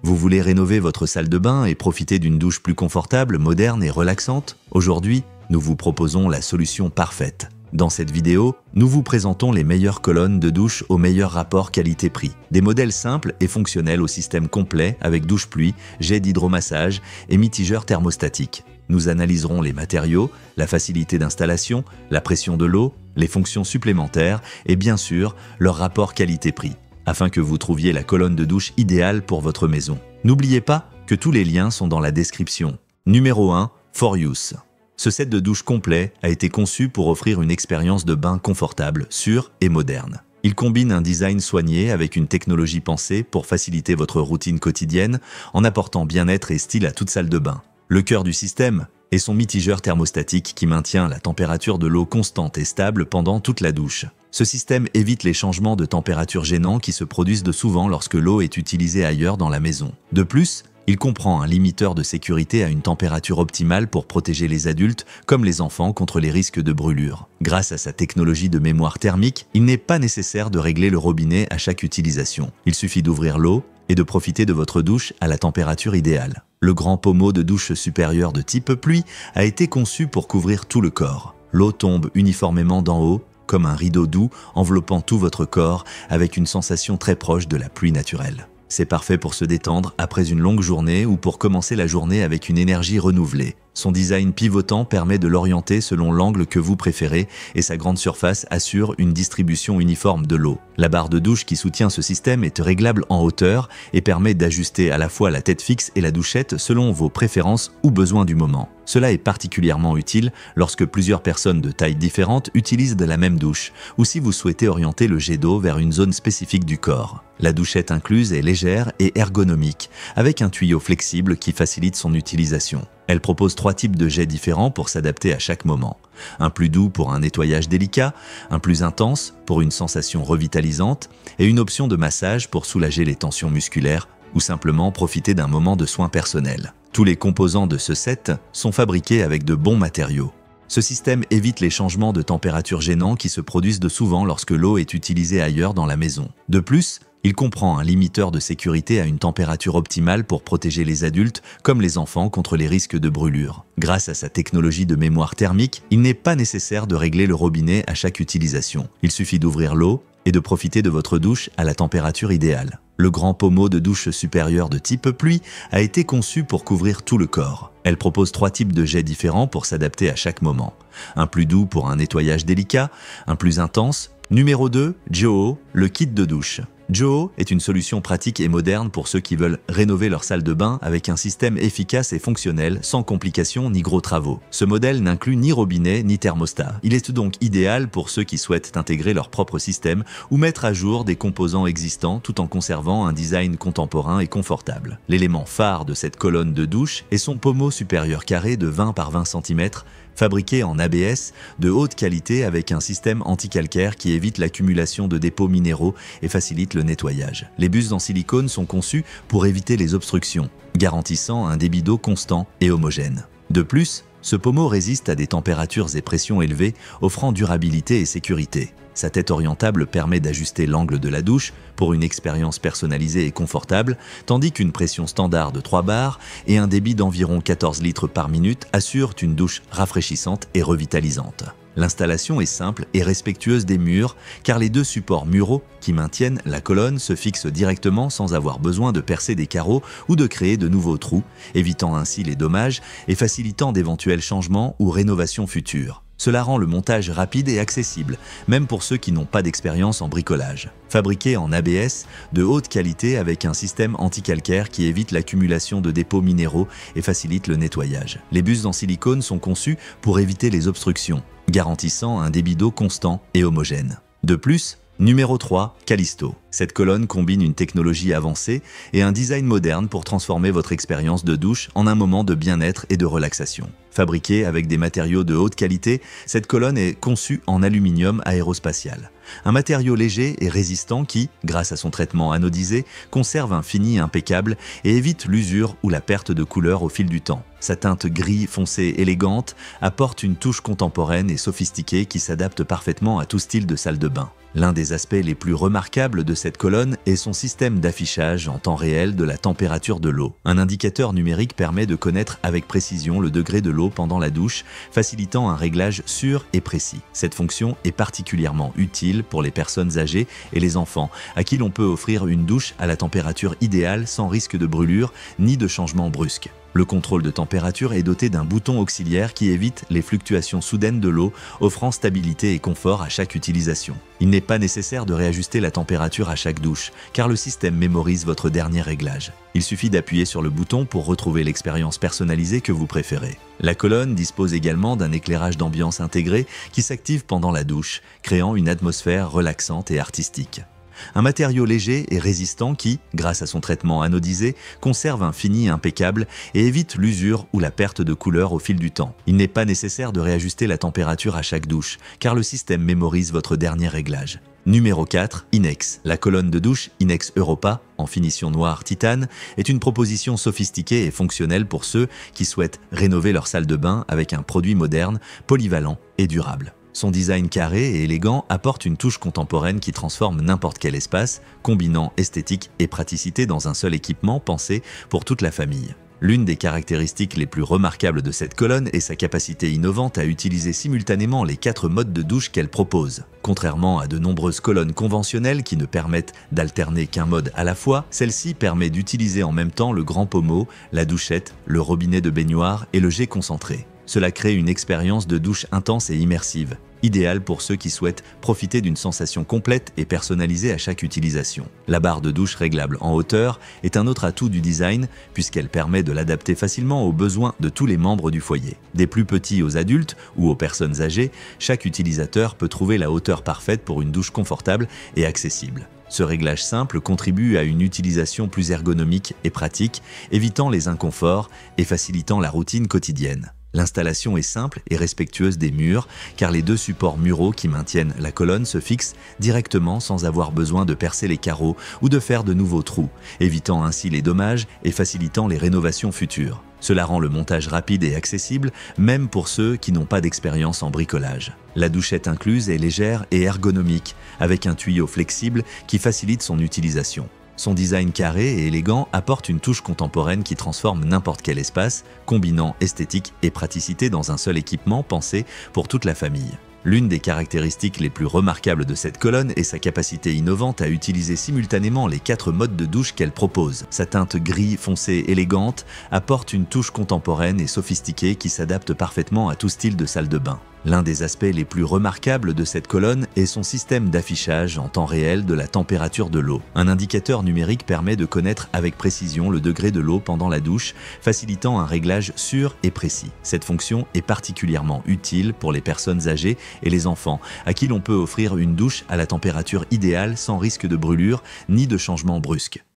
Vous voulez rénover votre salle de bain et profiter d'une douche plus confortable, moderne et relaxante? Aujourd'hui, nous vous proposons la solution parfaite. Dans cette vidéo, nous vous présentons les meilleures colonnes de douche au meilleur rapport qualité-prix. Des modèles simples et fonctionnels au système complet avec douche-pluie, jet d'hydromassage et mitigeur thermostatique. Nous analyserons les matériaux, la facilité d'installation, la pression de l'eau, les fonctions supplémentaires et bien sûr, leur rapport qualité-prix, afin que vous trouviez la colonne de douche idéale pour votre maison. N'oubliez pas que tous les liens sont dans la description. Numéro 1. For Use. Ce set de douche complet a été conçu pour offrir une expérience de bain confortable, sûre et moderne. Il combine un design soigné avec une technologie pensée pour faciliter votre routine quotidienne en apportant bien-être et style à toute salle de bain. Le cœur du système est son mitigeur thermostatique qui maintient la température de l'eau constante et stable pendant toute la douche. Ce système évite les changements de température gênants qui se produisent de souvent lorsque l'eau est utilisée ailleurs dans la maison. De plus, il comprend un limiteur de sécurité à une température optimale pour protéger les adultes comme les enfants contre les risques de brûlure. Grâce à sa technologie de mémoire thermique, il n'est pas nécessaire de régler le robinet à chaque utilisation. Il suffit d'ouvrir l'eau et de profiter de votre douche à la température idéale. Le grand pommeau de douche supérieur de type pluie a été conçu pour couvrir tout le corps. L'eau tombe uniformément d'en haut, comme un rideau doux enveloppant tout votre corps avec une sensation très proche de la pluie naturelle. C'est parfait pour se détendre après une longue journée ou pour commencer la journée avec une énergie renouvelée. Son design pivotant permet de l'orienter selon l'angle que vous préférez et sa grande surface assure une distribution uniforme de l'eau. La barre de douche qui soutient ce système est réglable en hauteur et permet d'ajuster à la fois la tête fixe et la douchette selon vos préférences ou besoins du moment. Cela est particulièrement utile lorsque plusieurs personnes de tailles différentes utilisent la même douche ou si vous souhaitez orienter le jet d'eau vers une zone spécifique du corps. La douchette incluse est légère et ergonomique, avec un tuyau flexible qui facilite son utilisation. Elle propose 3 types de jets différents pour s'adapter à chaque moment. Un plus doux pour un nettoyage délicat, un plus intense pour une sensation revitalisante et une option de massage pour soulager les tensions musculaires ou simplement profiter d'un moment de soins personnels. Tous les composants de ce set sont fabriqués avec de bons matériaux. Ce système évite les changements de température gênants qui se produisent de souvent lorsque l'eau est utilisée ailleurs dans la maison. De plus, il comprend un limiteur de sécurité à une température optimale pour protéger les adultes comme les enfants contre les risques de brûlure. Grâce à sa technologie de mémoire thermique, il n'est pas nécessaire de régler le robinet à chaque utilisation. Il suffit d'ouvrir l'eau et de profiter de votre douche à la température idéale. Le grand pommeau de douche supérieur de type pluie a été conçu pour couvrir tout le corps. Elle propose 3 types de jets différents pour s'adapter à chaque moment. Un plus doux pour un nettoyage délicat, un plus intense. Numéro 2, Joho, le kit de douche. Joho est une solution pratique et moderne pour ceux qui veulent rénover leur salle de bain avec un système efficace et fonctionnel, sans complications ni gros travaux. Ce modèle n'inclut ni robinet ni thermostat. Il est donc idéal pour ceux qui souhaitent intégrer leur propre système ou mettre à jour des composants existants tout en conservant un design contemporain et confortable. L'élément phare de cette colonne de douche est son pommeau supérieur carré de 20 par 20 cm, fabriqué en ABS de haute qualité avec un système anti-calcaire qui évite l'accumulation de dépôts minéraux et facilite le nettoyage. Les buses en silicone sont conçues pour éviter les obstructions, garantissant un débit d'eau constant et homogène. De plus, ce pommeau résiste à des températures et pressions élevées, offrant durabilité et sécurité. Sa tête orientable permet d'ajuster l'angle de la douche pour une expérience personnalisée et confortable, tandis qu'une pression standard de 3 bars et un débit d'environ 14 litres par minute assurent une douche rafraîchissante et revitalisante. L'installation est simple et respectueuse des murs, car les 2 supports muraux qui maintiennent la colonne se fixent directement sans avoir besoin de percer des carreaux ou de créer de nouveaux trous, évitant ainsi les dommages et facilitant d'éventuels changements ou rénovations futures. Cela rend le montage rapide et accessible, même pour ceux qui n'ont pas d'expérience en bricolage. Fabriqué en ABS de haute qualité avec un système anti-calcaire qui évite l'accumulation de dépôts minéraux et facilite le nettoyage. Les buses en silicone sont conçues pour éviter les obstructions, garantissant un débit d'eau constant et homogène. De plus, numéro 3, Callisto. Cette colonne combine une technologie avancée et un design moderne pour transformer votre expérience de douche en un moment de bien-être et de relaxation. Fabriquée avec des matériaux de haute qualité, cette colonne est conçue en aluminium aérospatial. Un matériau léger et résistant qui, grâce à son traitement anodisé, conserve un fini impeccable et évite l'usure ou la perte de couleur au fil du temps. Sa teinte gris foncé élégante apporte une touche contemporaine et sophistiquée qui s'adapte parfaitement à tout style de salle de bain. L'un des aspects les plus remarquables de cette colonne est son système d'affichage en temps réel de la température de l'eau. Un indicateur numérique permet de connaître avec précision le degré de l'eau pendant la douche, facilitant un réglage sûr et précis. Cette fonction est particulièrement utile pour les personnes âgées et les enfants, à qui l'on peut offrir une douche à la température idéale sans risque de brûlure ni de changement brusque. Le contrôle de température est doté d'un bouton auxiliaire qui évite les fluctuations soudaines de l'eau, offrant stabilité et confort à chaque utilisation. Il n'est pas nécessaire de réajuster la température à chaque douche, car le système mémorise votre dernier réglage. Il suffit d'appuyer sur le bouton pour retrouver l'expérience personnalisée que vous préférez. La colonne dispose également d'un éclairage d'ambiance intégré qui s'active pendant la douche, créant une atmosphère relaxante et artistique. Un matériau léger et résistant qui, grâce à son traitement anodisé, conserve un fini impeccable et évite l'usure ou la perte de couleur au fil du temps. Il n'est pas nécessaire de réajuster la température à chaque douche, car le système mémorise votre dernier réglage. Numéro 4, Inex. La colonne de douche Inex Europa, en finition noire titane, est une proposition sophistiquée et fonctionnelle pour ceux qui souhaitent rénover leur salle de bain avec un produit moderne, polyvalent et durable. Son design carré et élégant apporte une touche contemporaine qui transforme n'importe quel espace, combinant esthétique et praticité dans un seul équipement pensé pour toute la famille. L'une des caractéristiques les plus remarquables de cette colonne est sa capacité innovante à utiliser simultanément les 4 modes de douche qu'elle propose. Contrairement à de nombreuses colonnes conventionnelles qui ne permettent d'alterner qu'un mode à la fois, celle-ci permet d'utiliser en même temps le grand pommeau, la douchette, le robinet de baignoire et le jet concentré. Cela crée une expérience de douche intense et immersive, idéale pour ceux qui souhaitent profiter d'une sensation complète et personnalisée à chaque utilisation. La barre de douche réglable en hauteur est un autre atout du design puisqu'elle permet de l'adapter facilement aux besoins de tous les membres du foyer. Des plus petits aux adultes ou aux personnes âgées, chaque utilisateur peut trouver la hauteur parfaite pour une douche confortable et accessible. Ce réglage simple contribue à une utilisation plus ergonomique et pratique, évitant les inconforts et facilitant la routine quotidienne. L'installation est simple et respectueuse des murs, car les 2 supports muraux qui maintiennent la colonne se fixent directement sans avoir besoin de percer les carreaux ou de faire de nouveaux trous, évitant ainsi les dommages et facilitant les rénovations futures. Cela rend le montage rapide et accessible, même pour ceux qui n'ont pas d'expérience en bricolage. La douchette incluse est légère et ergonomique, avec un tuyau flexible qui facilite son utilisation. Son design carré et élégant apporte une touche contemporaine qui transforme n'importe quel espace, combinant esthétique et praticité dans un seul équipement pensé pour toute la famille. L'une des caractéristiques les plus remarquables de cette colonne est sa capacité innovante à utiliser simultanément les 4 modes de douche qu'elle propose. Sa teinte gris foncé élégante apporte une touche contemporaine et sophistiquée qui s'adapte parfaitement à tout style de salle de bain. L'un des aspects les plus remarquables de cette colonne est son système d'affichage en temps réel de la température de l'eau. Un indicateur numérique permet de connaître avec précision le degré de l'eau pendant la douche, facilitant un réglage sûr et précis. Cette fonction est particulièrement utile pour les personnes âgées et les enfants, à qui l'on peut offrir une douche à la température idéale sans risque de brûlure ni de changement brusque.